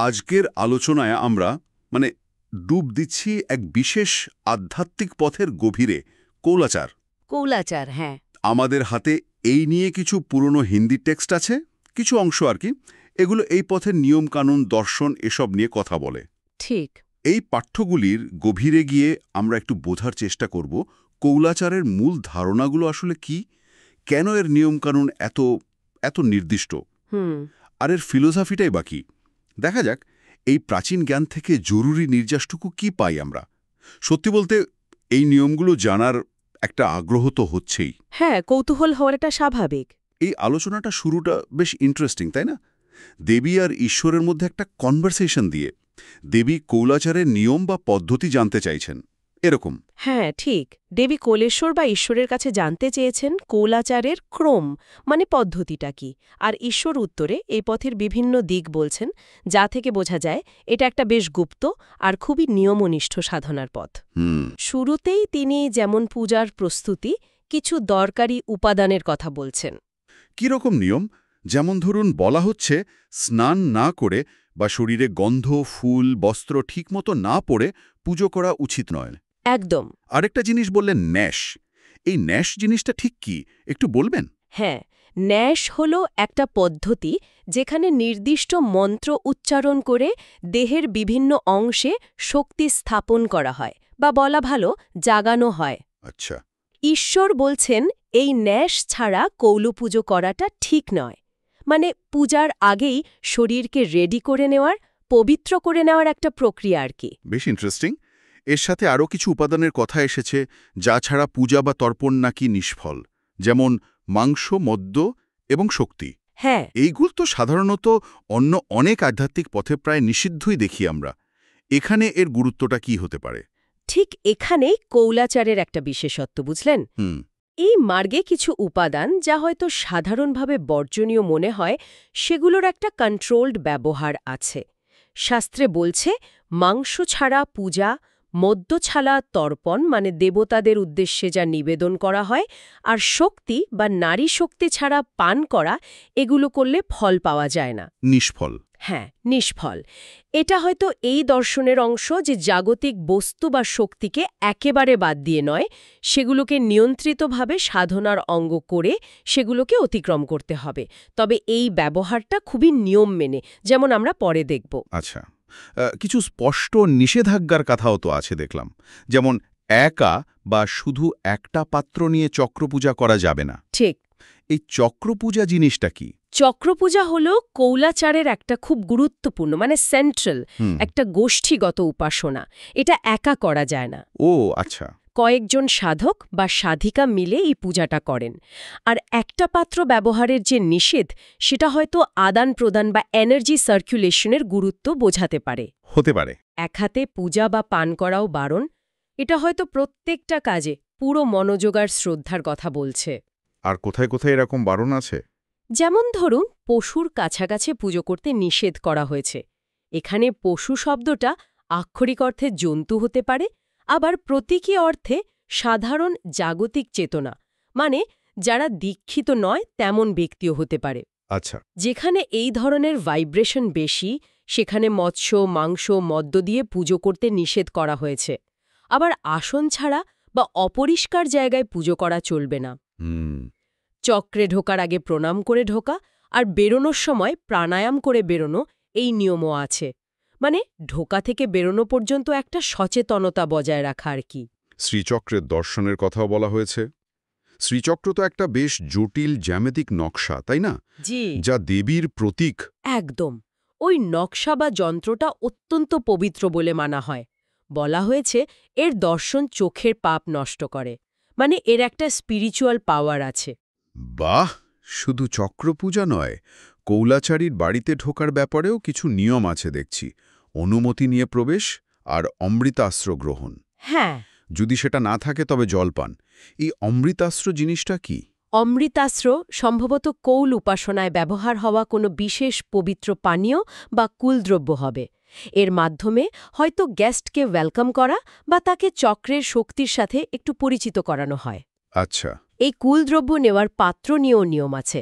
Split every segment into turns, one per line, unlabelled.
আজকের আলোচনায় আমরা মানে ডুব দিচ্ছি এক বিশেষ আধ্যাত্মিক পথের গভীরে, কৌলাচার।
কৌলাচার, হ্যাঁ।
আমাদের হাতে এই নিয়ে কিছু পুরনো হিন্দি টেক্সট আছে, কিছু অংশ আর কি। এগুলো এই পথের নিয়মকানুন, দর্শন এসব নিয়ে কথা বলে।
ঠিক।
এই পাঠ্যগুলির গভীরে গিয়ে আমরা একটু বোঝার চেষ্টা করব কৌলাচারের মূল ধারণাগুলো আসলে কি, কেন এর নিয়মকানুন এত এত নির্দিষ্ট, আর এর ফিলোসফিটাই বা কি। দেখা যাক এই প্রাচীন জ্ঞান থেকে জরুরি নির্যাসটুকু কি পাই আমরা। সত্যি বলতে এই নিয়মগুলো জানার একটা আগ্রহ তো হচ্ছেই।
হ্যাঁ, কৌতূহল হওয়ার এটা স্বাভাবিক।
এই আলোচনাটা শুরুটা বেশ ইন্টারেস্টিং, তাই না? দেবী আর ঈশ্বরের মধ্যে একটা কনভারসেশন দিয়ে দেবী কৌলাচারের নিয়ম বা পদ্ধতি জানতে চাইছেন, এরকম।
হ্যাঁ, ঠিক। দেবী কোলেশ্বর বা ঈশ্বরের কাছে জানতে চেয়েছেন কৌলাচারের ক্রম, মানে পদ্ধতিটা কি। আর ঈশ্বর উত্তরে এই পথের বিভিন্ন দিক বলছেন, যা থেকে বোঝা যায় এটা একটা বেশ গুপ্ত আর খুবই নিয়মনিষ্ঠ সাধনার পথ। শুরুতেই তিনি যেমন পূজার প্রস্তুতি, কিছু দরকারি উপাদানের কথা বলছেন।
কীরকম নিয়ম? যেমন ধরুন, বলা হচ্ছে স্নান না করে বা শরীরে গন্ধ, ফুল, বস্ত্র ঠিকমতো না পরে পুজো করা উচিত নয়।
একদম।
আরেকটা জিনিস বললেন, ন্যাস। এই ন্যাস জিনিসটা ঠিক কি, একটু বলবেন?
হ্যাঁ, ন্যাস হল একটা পদ্ধতি যেখানে নির্দিষ্ট মন্ত্র উচ্চারণ করে দেহের বিভিন্ন অংশে শক্তি স্থাপন করা হয়, বা বলা ভালো জাগানো হয়।
আচ্ছা।
ঈশ্বর বলছেন এই ন্যাস ছাড়া কৌলপুজো করাটা ঠিক নয়। মানে পূজার আগেই শরীরকে রেডি করে নেওয়ার, পবিত্র করে নেওয়ার একটা প্রক্রিয়া আর কি।
বেশ ইন্টারেস্টিং। এর সাথে আরও কিছু উপাদানের কথা এসেছে, যা ছাড়া পূজা বা তর্পণ নাকি নিষ্ফল, যেমন মাংস, মদ্য এবং শক্তি।
হ্যাঁ,
এইগুলো তো সাধারণত অন্য অনেক আধ্যাত্মিক পথে প্রায় নিষিদ্ধই দেখি আমরা। এখানে এর গুরুত্বটা কি হতে পারে?
ঠিক এখানেই কৌলাচারের একটা বিশেষত্ব, বুঝলেন? এই মার্গে কিছু উপাদান যা হয়তো সাধারণভাবে বর্জনীয় মনে হয়, সেগুলোর একটা কন্ট্রোলড ব্যবহার আছে। শাস্ত্রে বলছে মাংস ছাড়া পূজা, মদ্য ছাড়া তর্পণ মানে দেবতাদের উদ্দেশ্যে যা নিবেদন করা হয়, আর শক্তি বা নারী শক্তি ছাড়া পান করা, এগুলো করলে ফল পাওয়া যায় না।
নিষ্ফল।
হ্যাঁ, নিষ্ফল। এটা হয়তো এই দর্শনের অংশ যে জাগতিক বস্তু বা শক্তিকে একেবারে বাদ দিয়ে নয়, সেগুলোকে নিয়ন্ত্রিতভাবে সাধনার অঙ্গ করে সেগুলোকে অতিক্রম করতে হবে। তবে এই ব্যবহারটা খুবই নিয়ম মেনে, যেমন আমরা পরে দেখব।
আচ্ছা, কিছু স্পষ্ট নিষেধাজ্ঞার কথাও তো আছে দেখলাম, যেমন একা বা শুধু একটা পাত্র নিয়ে চক্রপূজা করা যাবে না।
ঠিক।
এই চক্রপূজা জিনিসটা কি?
চক্রপূজা হল কৌলাচারের একটা খুব গুরুত্বপূর্ণ, মানে সেন্ট্রাল একটা গোষ্ঠীগত উপাসনা। এটা একা করা যায় না।
ও আচ্ছা।
কয়েকজন সাধক বা সাধিকা মিলে এই পূজাটা করেন। আর একটা পাত্র ব্যবহারের যে নিষেধ, সেটা হয়তো আদান প্রদান বা এনার্জি সার্কুলেশনের গুরুত্ব বোঝাতে পারে।
হতে পারে।
এক হাতে পূজা বা পান করাও বারণ। এটা হয়তো প্রত্যেকটা কাজে পুরো মনোযোগ আর শ্রদ্ধার কথা বলছে।
আর কোথায় কোথায় এরকম বারণ আছে?
যেমন ধরুন, পশুর কাছাকাছি পুজো করতে নিষেধ করা হয়েছে। এখানে পশু শব্দটা আক্ষরিক অর্থে জন্তু হতে পারে, আবার প্রতীকী অর্থে সাধারণ জাগতিক চেতনা, মানে যারা দীক্ষিত নয় তেমন ব্যক্তিও হতে পারে।
আচ্ছা।
যেখানে এই ধরনের ভাইব্রেশন বেশি, সেখানে মৎস্য, মাংস, মদ্য দিয়ে পুজো করতে নিষেধ করা হয়েছে। আবার আসন ছাড়া বা অপরিষ্কার জায়গায় পুজো করা চলবে না। চক্রে ঢোকার আগে প্রণাম করে ঢোকা আর বেরোনোর সময় প্রাণায়াম করে বেরোনো, এই নিয়মও আছে। মানে ঢোকা থেকে বেরোনো পর্যন্ত একটা সচেতনতা বজায় রাখা আর কি।
শ্রীচক্রের দর্শনের কথাও বলা হয়েছে। শ্রীচক্র তো একটা বেশ জটিল জ্যামিতিক নকশা, তাই না?
জি,
যা দেবীর প্রতীক।
একদম। ওই নকশা বা যন্ত্রটা অত্যন্ত পবিত্র বলে মানা হয়। বলা হয়েছে এর দর্শন চোখের পাপ নষ্ট করে, মানে এর একটা স্পিরিচুয়াল পাওয়ার আছে।
বাহ! শুধু চক্রপূজা নয়, কৌলাচারীর বাড়িতে ঢোকার ব্যাপারেও কিছু নিয়ম আছে দেখছি। অনুমতি নিয়ে প্রবেশ আর অমৃতাস্ত্র গ্রহণ।
হ্যাঁ,
যদি সেটা না থাকে তবে জলপান। এই অমৃতাস্ত্র জিনিসটা কি?
অমৃতাস্ত্র সম্ভবত কৌল উপাসনায় ব্যবহার হওয়া কোনো বিশেষ পবিত্র পানীয় বা কুলদ্রব্য হবে। এর মাধ্যমে হয়তো গেস্টকে ওয়েলকাম করা বা তাকে চক্রের শক্তির সাথে একটু পরিচিত করানো হয়।
আচ্ছা।
এই কুলদ্রব্য নেওয়ার পাত্র নিয়েও নিয়ম আছে।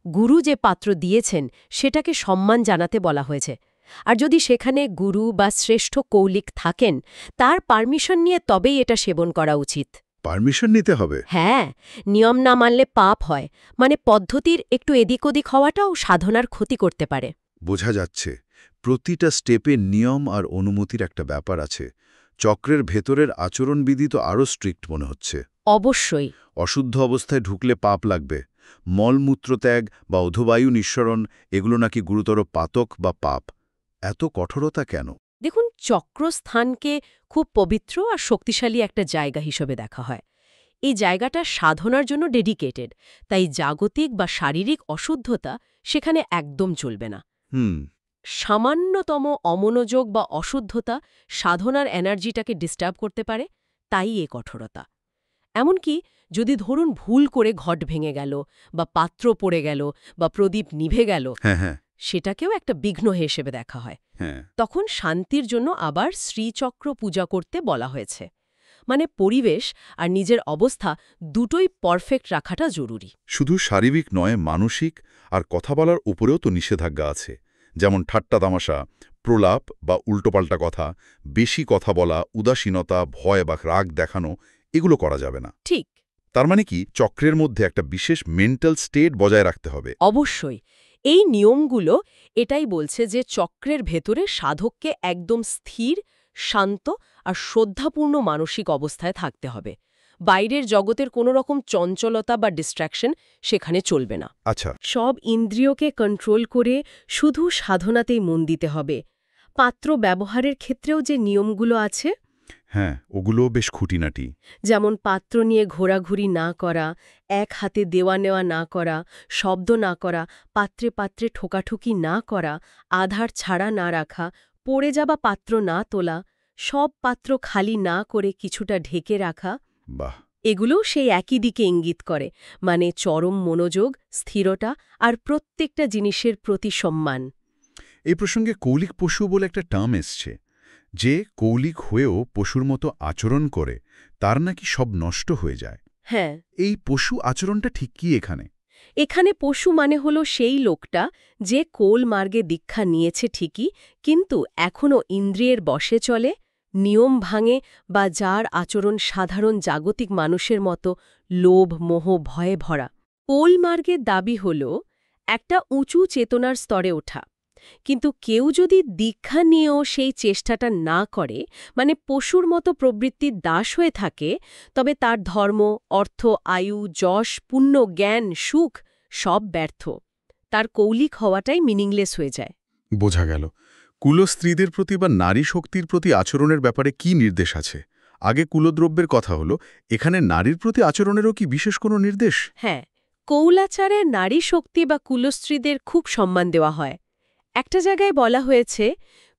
গুরু যে পাত্র দিয়েছেন সেটাকে সম্মান জানাতে বলা হয়েছে। আর যদি সেখানে গুরু বা শ্রেষ্ঠ কৌলিক থাকেন তার পারমিশন নিয়ে তবেই এটা সেবন করা উচিত।
পারমিশন নিতে হবে?
হ্যাঁ, নিয়ম না মানলে পাপ হয়, মানে পদ্ধতির একটু এদিক ওদিক হওয়াটাও সাধনার ক্ষতি করতে পারে।
বোঝা যাচ্ছে প্রতিটা স্টেপে নিয়ম আর অনুমতির একটা ব্যাপার আছে। চক্রের ভেতরের আচরণবিধি তো আরও স্ট্রিক্ট মনে হচ্ছে।
অবশ্যই।
অশুদ্ধ অবস্থায় ঢুকলে পাপ লাগবে। মলমূত্রত্যাগ বা অধবায়ু নিঃসরণ এগুলো নাকি গুরুতর পাতক বা পাপ। এত কঠোরতা কেন?
দেখুন, চক্রস্থানকে খুব পবিত্র আর শক্তিশালী একটা জায়গা হিসেবে দেখা হয়। এই জায়গাটা সাধনার জন্য ডেডিকেটেড, তাই জাগতিক বা শারীরিক অশুদ্ধতা সেখানে একদম চলবে না।
হুম।
সামান্যতম অমনোযোগ বা অশুদ্ধতা সাধনার এনার্জিটাকে ডিস্টার্ব করতে পারে, তাই এ কঠোরতা। এমনকি যদি ধরুন ভুল করে ঘট ভেঙে গেল বা পাত্র পড়ে গেল বা প্রদীপ নিভে গেল,
হ্যাঁ,
সেটাকেও একটা বিঘ্ন হিসেবে দেখা হয়।
হ্যাঁ।
তখন শান্তির জন্য আবার শ্রীচক্র পূজা করতে বলা হয়েছে। মানে পরিবেশ আর নিজের অবস্থা দুটোই পারফেক্ট রাখাটা জরুরি।
শুধু শারীরিক নয়, মানসিক আর কথা বলার উপরেও তো নিষেধাজ্ঞা আছে। যেমন ঠাট্টা তামাশা, প্রলাপ বা উল্টোপাল্টা কথা, বেশি কথা বলা, উদাসীনতা, ভয় বা রাগ দেখানো এগুলো করা যাবে না।
ঠিক।
তার মানে কি চক্রের মধ্যে একটা বিশেষ মেন্টাল স্টেট বজায় রাখতে হবে?
অবশ্যই। এই নিয়মগুলো এটাই বলছে যে চক্রের ভেতরে সাধককে একদম স্থির, শান্ত আর শ্রদ্ধাপূর্ণ মানসিক অবস্থায় থাকতে হবে। বাইরের জগতের কোনো রকম চঞ্চলতা বা ডিস্ট্র্যাকশন সেখানে চলবে না।
আচ্ছা।
সব ইন্দ্রিয়কে কন্ট্রোল করে শুধু সাধনাতেই মন দিতে হবে। পাত্র ব্যবহারের ক্ষেত্রেও যে নিয়মগুলো আছে,
হ্যাঁ, ওগুলোও বেশ খুঁটিনাটি।
যেমন পাত্র নিয়ে ঘোরাঘুরি না করা, এক হাতে দেওয়া নেওয়া না করা, শব্দ না করা, পাত্রে পাত্রে ঠোকাঠুকি না করা, আধার ছাড়া না রাখা, পড়ে যাবা পাত্র না তোলা, সব পাত্র খালি না করে কিছুটা ঢেকে রাখা,
বাহ!
এগুলোও সেই একই দিকে ইঙ্গিত করে, মানে চরম মনোযোগ, স্থিরতা আর প্রত্যেকটা জিনিসের প্রতি সম্মান।
এই প্রসঙ্গে কৌলিক পশু বলে একটা টার্ম এসছে। যে কৌলিক হয়েও পশুর মতো আচরণ করে তার নাকি সব নষ্ট হয়ে যায়।
হ্যাঁ,
এই পশু আচরণটা ঠিক কি এখানে?
এখানে পশু মানে হলো সেই লোকটা যে কোল মার্গে দীক্ষা নিয়েছে ঠিকই, কিন্তু এখনও ইন্দ্রিয়ের বশে চলে, নিয়ম ভাঙে বা যার আচরণ সাধারণ জাগতিক মানুষের মতো লোভ, মোহ, ভয়ে ভরা। কোল মার্গের দাবি হল একটা উঁচু চেতনার স্তরে ওঠা। কিন্তু কেউ যদি দীক্ষা নিয়েও সেই চেষ্টাটা না করে, মানে পশুর মতো প্রবৃত্তির দাস হয়ে থাকে, তবে তার ধর্ম, অর্থ, আয়ু, যশ, পুণ্য, জ্ঞান, সুখ সব ব্যর্থ। তার কৌলিক হওয়াটাই মিনিংলেস হয়ে যায়।
বোঝা গেল। কুলস্ত্রীদের প্রতি বা নারী শক্তির প্রতি আচরণের ব্যাপারে কি নির্দেশ আছে? আগে কুলদ্রব্যের কথা হলো, এখানে নারীর প্রতি আচরণেরও কি বিশেষ কোনো নির্দেশ?
হ্যাঁ, কৌলাচারে নারী শক্তি বা কুলস্ত্রীদের খুব সম্মান দেওয়া হয়। একটা জায়গায় বলা হয়েছে,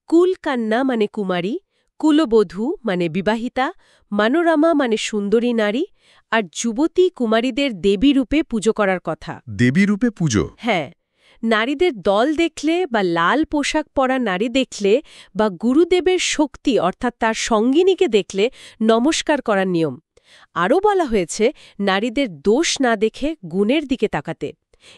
কুলকান্না মানে কুমারী, কুলবধূ মানে বিবাহিতা, মনোরমা মানে সুন্দরী নারী, আর যুবতী কুমারীদের দেবী রূপে পুজো করার কথা।
দেবী রূপে পুজো?
হ্যাঁ, নারীদের দল দেখলে বা লাল পোশাক পরা নারী দেখলে বা গুরুদেবের শক্তি অর্থাৎ তার সঙ্গিনীকে দেখলে নমস্কার করার নিয়ম। আরও বলা হয়েছে নারীদের দোষ না দেখে গুণের দিকে তাকাতে।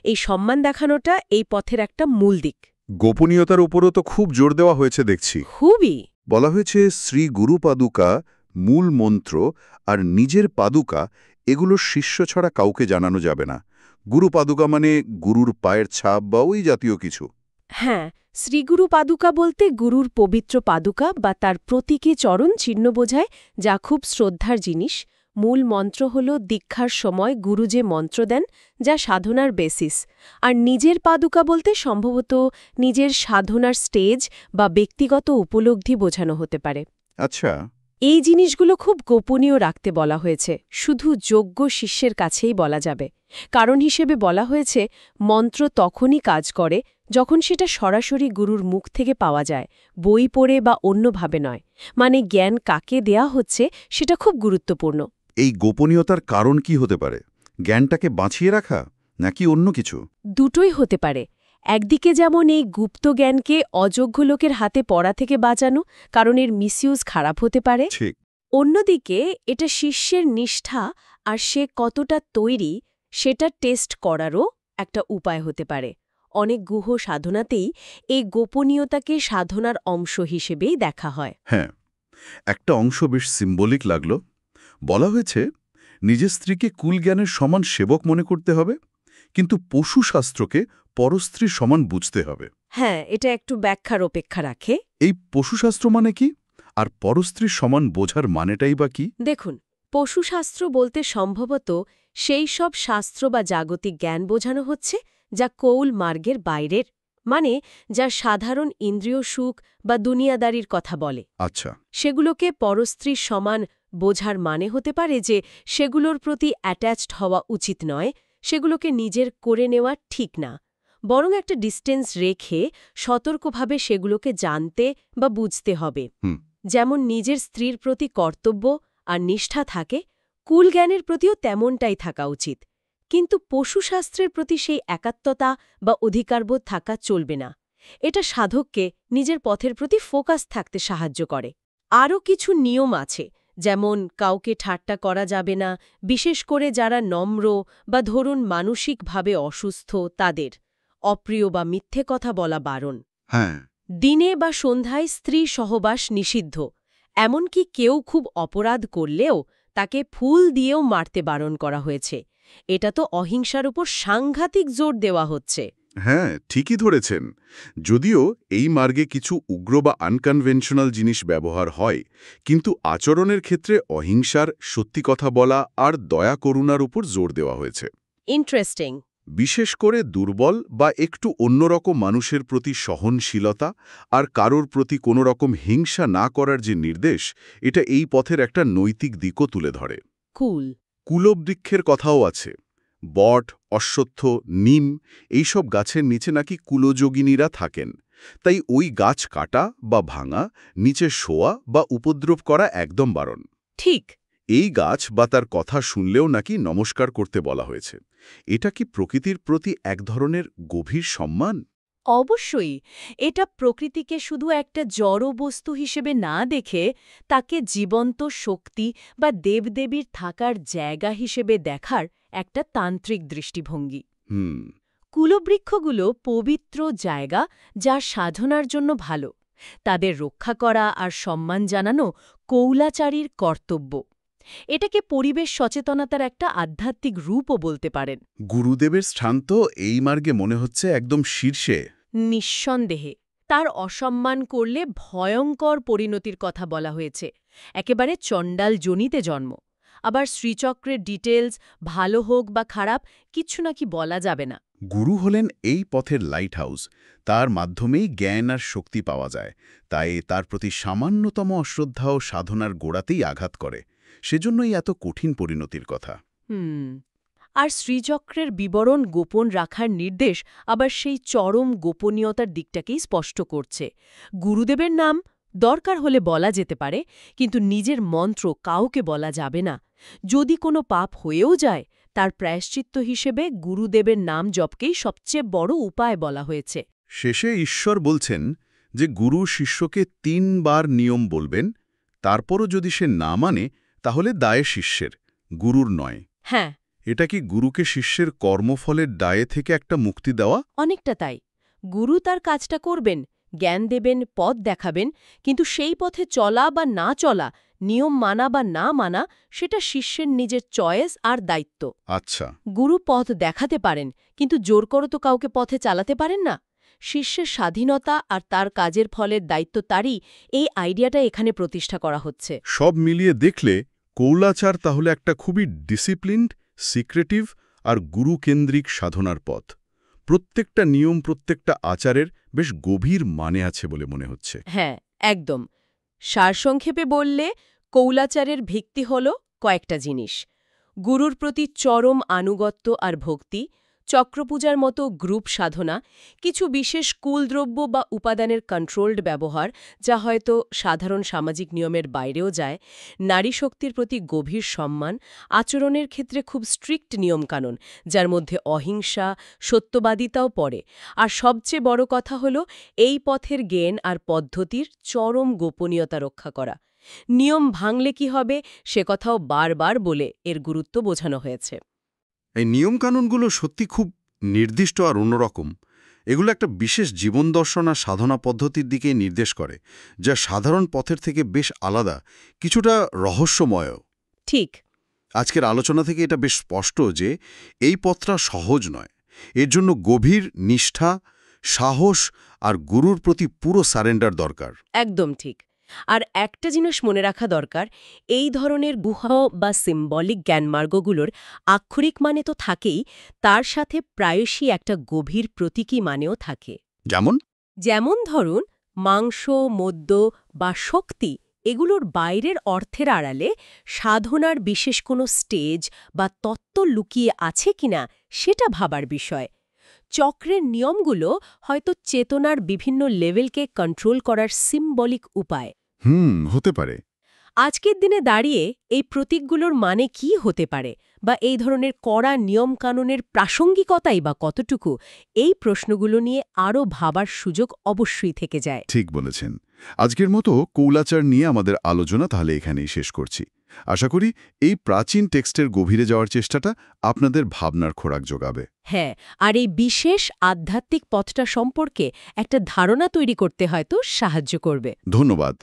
এই সম্মান দেখানোটা এই পথের একটা মূল দিক।
গোপনীয়তার উপরও তো খুব জোর দেওয়া হয়েছে দেখছি।
খুবই।
বলা হয়েছে শ্রী গুরু পাদুকা, মূল মন্ত্র আর নিজের পাদুকা এগুলো শিষ্য ছাড়া কাউকে জানানো যাবে না। গুরু পাদুকা মানে গুরুর পায়ের ছাপ বা ওই জাতীয় কিছু?
হ্যাঁ, শ্রীগুরু পাদুকা বলতে গুরুর পবিত্র পাদুকা বা তার প্রতীকী চরণ চিহ্ন বোঝায়, যা খুব শ্রদ্ধার জিনিস। মূল মন্ত্র হল দীক্ষার সময় গুরু যে মন্ত্র দেন, যা সাধনার বেসিস। আর নিজের পাদুকা বলতে সম্ভবত নিজের সাধনার স্টেজ বা ব্যক্তিগত উপলব্ধি বোঝানো হতে পারে।
আচ্ছা।
এই জিনিসগুলো খুব গোপনীয় রাখতে বলা হয়েছে, শুধু যোগ্য শিষ্যের কাছেই বলা যাবে। কারণ হিসেবে বলা হয়েছে, মন্ত্র তখনই কাজ করে যখন সেটা সরাসরি গুরুর মুখ থেকে পাওয়া যায়, বই পড়ে বা অন্যভাবে নয়। মানে জ্ঞান কাকে দেয়া হচ্ছে সেটা খুব গুরুত্বপূর্ণ।
এই গোপনীয়তার কারণ কি হতে পারে? জ্ঞানটাকে বাঁচিয়ে রাখা নাকি অন্য কিছু?
দুটোই হতে পারে। একদিকে যেমন এই গুপ্ত জ্ঞানকে অযোগ্য লোকের হাতে পড়া থেকে বাঁচানো, কারণ এর মিসইউজ খারাপ হতে পারে।
ঠিক।
অন্যদিকে এটা শিষ্যের নিষ্ঠা আর সে কতটা তৈরি সেটা টেস্ট করারও একটা উপায় হতে পারে। অনেক গুহ সাধনাতেই এই গোপনীয়তাকে সাধনার অংশ হিসেবেই দেখা হয়।
হ্যাঁ, একটা অংশ বেশ সিম্বলিক লাগল। বলা হয়েছে নিজের স্ত্রীকে কুলজ্ঞানের সমান সেবক মনে করতে হবে, কিন্তু পশুশাস্ত্রকে পরস্ত্রীর সমান বুঝতে হবে।
হ্যাঁ, এটা একটু ব্যাখ্যার অপেক্ষা রাখে।
এই পশুশাস্ত্র মানে কি, আর পরস্ত্রীর সমান বোঝার মানেটাই বা কি?
দেখুন, পশুশাস্ত্র বলতে সম্ভবত সেই সব শাস্ত্র বা জাগতিক জ্ঞান বোঝানো হচ্ছে যা কৌল মার্গের বাইরের, মানে যা সাধারণ ইন্দ্রিয় সুখ বা দুনিয়াদারির কথা বলে।
আচ্ছা।
সেগুলোকে পরস্ত্রীর সমান বোঝার মানে হতে পারে যে সেগুলোর প্রতি অ্যাটাচড হওয়া উচিত নয়, সেগুলোকে নিজের করে নেওয়া ঠিক না, বরং একটা ডিস্টেন্স রেখে সতর্কভাবে সেগুলোকে জানতে বা বুঝতে হবে। যেমন নিজের স্ত্রীর প্রতি কর্তব্য আর নিষ্ঠা থাকে, কুলজ্ঞানের প্রতিও তেমনটাই থাকা উচিত। কিন্তু পশুশাস্ত্রের প্রতি সেই একাত্মতা বা অধিকারবোধ থাকা চলবে না। এটা সাধককে নিজের পথের প্রতি ফোকাস থাকতে সাহায্য করে। আরও কিছু নিয়ম আছে, যেমন কাউকে ঠাট্টা করা যাবে না, বিশেষ করে যারা নম্র বা ধরুন মানসিকভাবে অসুস্থ তাদের। অপ্রিয় বা মিথ্যে কথা বলা বারণ।
হ্যাঁ।
দিনে বা সন্ধ্যায় স্ত্রী সহবাস নিষিদ্ধ। এমনকি কেউ খুব অপরাধ করলেও তাকে ফুল দিয়েও মারতে বারণ করা হয়েছে। এটা তো অহিংসার উপর সাংঘাতিক জোর দেওয়া হচ্ছে।
হ্যাঁ, ঠিকই ধরেছেন। যদিও এই মার্গে কিছু উগ্র বা আনকনভেনশনাল জিনিস ব্যবহার হয়, কিন্তু আচরণের ক্ষেত্রে অহিংসার, সত্যি কথা বলা আর দয়া করুণার উপর জোর দেওয়া হয়েছে।
ইন্টারেস্টিং।
বিশেষ করে দুর্বল বা একটু অন্যরকম মানুষের প্রতি সহনশীলতা আর কারোর প্রতি কোনো রকম হিংসা না করার যে নির্দেশ, এটা এই পথের একটা নৈতিক দিকও তুলে ধরে।
কুল।
কুলবৃক্ষের কথাও আছে। বট, অশ্বত্থ, নিম এইসব গাছের নিচে নাকি কুলযোগিনীরা থাকেন। তাই ওই গাছ কাটা বা ভাঙা, নিচে শোয়া বা উপদ্রব করা একদম বারণ।
ঠিক।
এই গাছ বা তার কথা শুনলেও নাকি নমস্কার করতে বলা হয়েছে। এটা কি প্রকৃতির প্রতি এক ধরনের গভীর সম্মান?
অবশ্যই। এটা প্রকৃতিকে শুধু একটা জড় বস্তু হিসেবে না দেখে তাকে জীবন্ত শক্তি বা দেবদেবীর থাকার জায়গা হিসেবে দেখার একটা তান্ত্রিক দৃষ্টিভঙ্গি।
হুম।
কুলবৃক্ষগুলো পবিত্র জায়গা, যা সাধনার জন্য ভালো। তাদের রক্ষা করা আর সম্মান জানানো কৌলাচারীর কর্তব্য। এটাকে পরিবেশ সচেতনতার একটা আধ্যাত্মিক রূপও বলতে পারেন।
গুরুদেবের স্থান তো এই মার্গে মনে হচ্ছে একদম শীর্ষে।
নিঃসন্দেহে তার অসম্মান করলে ভয়ঙ্কর পরিণতির কথা বলা হয়েছে, একেবারে চণ্ডাল জনিতে জন্ম। আবার শ্রীচক্রের ডিটেলস ভালো হোক বা খারাপ কিছু নাকি বলা যাবে না।
গুরু হলেন এই পথের লাইট হাউস, তার মাধ্যমেই জ্ঞান আর শক্তি পাওয়া যায়। তাই তার প্রতি সামান্যতম অশ্রদ্ধা ও সাধনার গোড়াতেই আঘাত করে। সেজন্যই এত কঠিন পরিণতির কথা।
আর শ্রীচক্রের বিবরণ গোপন রাখার নির্দেশ আবার সেই চরম গোপনীয়তার দিকটাকেই স্পষ্ট করছে। গুরুদেবের নাম দরকার হলে বলা যেতে পারে, কিন্তু নিজের মন্ত্র কাউকে বলা যাবে না। যদি কোনো পাপ হয়েও যায়, তার প্রায়শ্চিত্ত হিসেবে গুরুদেবের নাম জপকেই সবচেয়ে বড় উপায় বলা হয়েছে।
শেষে ঈশ্বর বলছেন যে গুরু শিষ্যকে ৩ বার নিয়ম বলবেন, তারপরও যদি সে না মানে তাহলে দায়ে শিষ্যের, গুরুর নয়।
হ্যাঁ,
এটা কি গুরুকে শিষ্যের কর্মফলের দায়ে থেকে একটা মুক্তি দেওয়া?
অনেকটা তাই। গুরু তার কাজটা করবেন, জ্ঞান দেবেন, পথ দেখাবেন, কিন্তু সেই পথে চলা বা না চলা, নিয়ম মানা বা না মানা, সেটা শিষ্যের নিজের চয়েস আর দায়িত্ব।
আচ্ছা।
গুরু পথ দেখাতে পারেন, কিন্তু জোর করে তো কাউকে পথে চালাতে পারেন না। শিষ্যের স্বাধীনতা আর তার কাজের ফলের দায়িত্ব তারই, এই আইডিয়াটা এখানে প্রতিষ্ঠা করা হচ্ছে।
সব মিলিয়ে দেখলে কৌলাচার তাহলে একটা খুবই ডিসিপ্লিনড, সিক্রেটিভ আর গুরুকেন্দ্রিক সাধনার পথ। প্রত্যেকটা নিয়ম, প্রত্যেকটা আচারের বেশ গভীর মানে আছে বলে মনে হচ্ছে।
হ্যাঁ, একদম। সারসংক্ষেপে বললে কৌলাচারের ভিত্তি হল কয়েকটা জিনিস: গুরুর প্রতি চরম আনুগত্য আর ভক্তি, চক্রপূজার মতো গ্রুপ সাধনা, কিছু বিশেষ কুলদ্রব্য বা উপাদানের কন্ট্রোলড ব্যবহার যা হয়তো সাধারণ সামাজিক নিয়মের বাইরেও যায়, নারী শক্তির প্রতি গভীর সম্মান, আচরণের ক্ষেত্রে খুব স্ট্রিক্ট নিয়মকানুন যার মধ্যে অহিংসা, সত্যবাদিতাও পড়ে, আর সবচেয়ে বড় কথা হল এই পথের জ্ঞান আর পদ্ধতির চরম গোপনীয়তা রক্ষা করা। নিয়ম ভাঙলে কি হবে সে কথাও বারবার বলে এর গুরুত্ব বোঝানো হয়েছে।
এই নিয়মকানুনগুলো সত্যি খুব নির্দিষ্ট আর অন্যরকম।
এগুলো একটা বিশেষ জীবন দর্শন আর সাধনা পদ্ধতির দিকে নির্দেশ করে, যা সাধারণ পথের থেকে বেশ আলাদা, কিছুটা রহস্যময়।
ঠিক।
আজকের আলোচনা থেকে এটা বেশ স্পষ্ট যে এই পথটা সহজ নয়। এর জন্য গভীর নিষ্ঠা, সাহস আর গুরুর প্রতি পুরো সারেন্ডার দরকার।
একদম ঠিক। আর একটা জিনিস মনে রাখা দরকার, এই ধরনের গুহ বা সিম্বলিক জ্ঞানমার্গগুলোর আক্ষরিক মানে তো থাকেই, তার সাথে প্রায়শই একটা গভীর প্রতীকী মানেও থাকে। যেমন ধরুন, মাংস, মদ্য বা শক্তি এগুলোর বাইরের অর্থের আড়ালে সাধনার বিশেষ কোনো স্টেজ বা তত্ত্ব লুকিয়ে আছে কিনা সেটা ভাবার বিষয়। চক্রের নিয়মগুলো হয়তো চেতনার বিভিন্ন লেভেলকে কন্ট্রোল করার সিম্বলিক উপায়।
হতে পারে।
আজকের দিনে দাঁড়িয়ে এই প্রতীকগুলোর মানে কি হতে পারে, বা এই ধরনের কড়া নিয়মকানুনের প্রাসঙ্গিকতাই বা কতটুকু, এই প্রশ্নগুলো নিয়ে আরও ভাবার সুযোগ অবশ্যই থেকে যায়।
ঠিক বলেছেন। আজকের মতো কৌলাচার নিয়ে আমাদের আলোচনা তাহলে এখানেই শেষ করছি। আশা করি এই প্রাচীন টেক্সটের গভীরে যাওয়ার চেষ্টাটা আপনাদের ভাবনার খোরাক যোগাবে।
হ্যাঁ, আর এই বিশেষ আধ্যাত্মিক পথটা সম্পর্কে একটা ধারণা তৈরি করতে হয়তো সাহায্য করবে।
ধন্যবাদ।